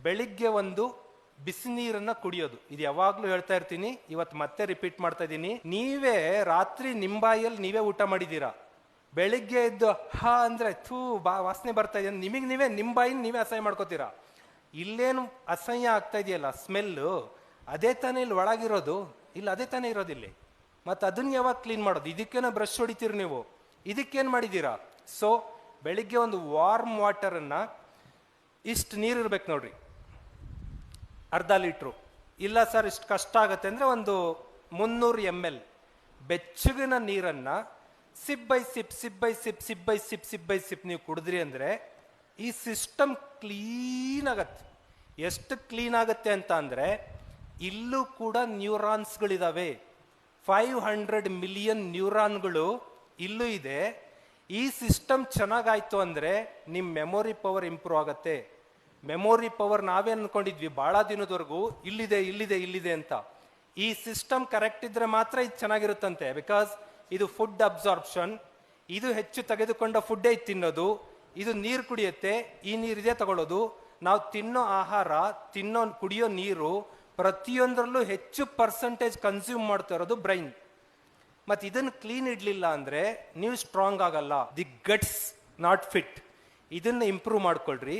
ಬೆಳಿಗ್ಗೆ ಒಂದು ಬಿಸಿ ನೀರನ್ನ ಕುಡಿಯೋದು, ಇದು ಯಾವಾಗ್ಲೂ ಹೇಳ್ತಾ ಇರ್ತೀನಿ, ಇವತ್ತು ಮತ್ತೆ ರಿಪೀಟ್ ಮಾಡ್ತಾ ಇದ್ದೀನಿ. ನೀವೇ ರಾತ್ರಿ ನಿಂಬಾಯಲ್ಲಿ ನೀವೇ ಊಟ ಮಾಡಿದ್ದೀರಾ, ಬೆಳಿಗ್ಗೆ ಎದ್ದು ಹಾ ಅಂದ್ರೆ ವಾಸನೆ ಬರ್ತಾ ಇದೆ, ನಿಮಗೆ ನೀವೇ ನಿಂಬಾಯಿನ ನೀವೇ ಅಸಹ್ಯ ಮಾಡ್ಕೋತೀರಾ. ಇಲ್ಲೇನು ಅಸಹ್ಯ ಆಗ್ತಾ ಇದೆಯಲ್ಲ ಸ್ಮೆಲ್ಲು, ಅದೇ ತಾನೇ ಇಲ್ಲಿ ಒಳಗಿರೋದು, ಇಲ್ಲ ಅದೇ ತಾನೇ ಇರೋದಿಲ್ಲಿ. ಮತ್ತೆ ಅದನ್ನ ಯಾವಾಗ ಕ್ಲೀನ್ ಮಾಡೋದು? ಇದಕ್ಕೇನೋ ಬ್ರಷ್ ಹೊಡಿತೀರಿ ನೀವು, ಇದಕ್ಕೇನು ಮಾಡಿದ್ದೀರಾ? ಸೊ ಬೆಳಿಗ್ಗೆ ಒಂದು ವಾರ್ಮ್ ವಾಟರನ್ನ, ಇಷ್ಟು ನೀರು ಇರ್ಬೇಕು ನೋಡ್ರಿ, ಅರ್ಧ ಲೀಟ್ರು, ಇಲ್ಲ ಸರ್ ಇಷ್ಟು ಕಷ್ಟ ಆಗುತ್ತೆ ಅಂದರೆ ಒಂದು 300 ml ಬೆಚ್ಚಗಿನ ನೀರನ್ನು ಸಿಪ್ ಬೈ ಸಿಪ್ ನೀವು ಕುಡಿದ್ರಿ ಅಂದರೆ ಈ ಸಿಸ್ಟಮ್ ಕ್ಲೀನ್ ಆಗತ್ತೆ. ಎಷ್ಟು ಕ್ಲೀನ್ ಆಗುತ್ತೆ ಅಂತ ಅಂದರೆ, ಇಲ್ಲೂ ಕೂಡ ನ್ಯೂರಾನ್ಸ್ಗಳಿದಾವೆ, 500 ಮಿಲಿಯನ್ ನ್ಯೂರಾನ್ಗಳು ಇಲ್ಲೂ ಇದೆ. ಈ ಸಿಸ್ಟಮ್ ಚೆನ್ನಾಗಾಯ್ತು ಅಂದರೆ ನಿಮ್ಮ ಮೆಮೊರಿ ಪವರ್ ಇಂಪ್ರೂವ್ ಆಗುತ್ತೆ. ಮೆಮೊರಿ ಪವರ್ ನಾವೇ ಅನ್ಕೊಂಡಿದ್ವಿ ಭಾಳ ದಿನದವರೆಗೂ ಇಲ್ಲಿದೆ ಅಂತ. ಈ ಸಿಸ್ಟಮ್ ಕರೆಕ್ಟ್ ಇದ್ರೆ ಮಾತ್ರ ಇದು ಚೆನ್ನಾಗಿರುತ್ತಂತೆ. ಬಿಕಾಸ್ ಇದು ಫುಡ್ ಅಬ್ಸಾರ್ಪ್ಷನ್, ಇದು ಹೆಚ್ಚು ತೆಗೆದುಕೊಂಡ ಫುಡ್ಡೇ ತಿನ್ನೋದು, ಇದು ನೀರು ಕುಡಿಯುತ್ತೆ, ಈ ನೀರಿದೆ ತಗೊಳ್ಳೋದು. ನಾವು ತಿನ್ನೋ ಆಹಾರ, ಕುಡಿಯೋ ನೀರು ಪ್ರತಿಯೊಂದರಲ್ಲೂ ಹೆಚ್ಚು ಪರ್ಸೆಂಟೇಜ್ ಕನ್ಸ್ಯೂಮ್ ಮಾಡ್ತಾ ಇರೋದು ಬ್ರೈನ್. ಮತ್ತು ಇದನ್ನು ಕ್ಲೀನ್ ಇಡಲಿಲ್ಲ ಅಂದರೆ ನೀವು ಸ್ಟ್ರಾಂಗ್ ಆಗಲ್ಲ. The guts not fit. ಇದನ್ನು ಇಂಪ್ರೂವ್ ಮಾಡ್ಕೊಳ್ರಿ.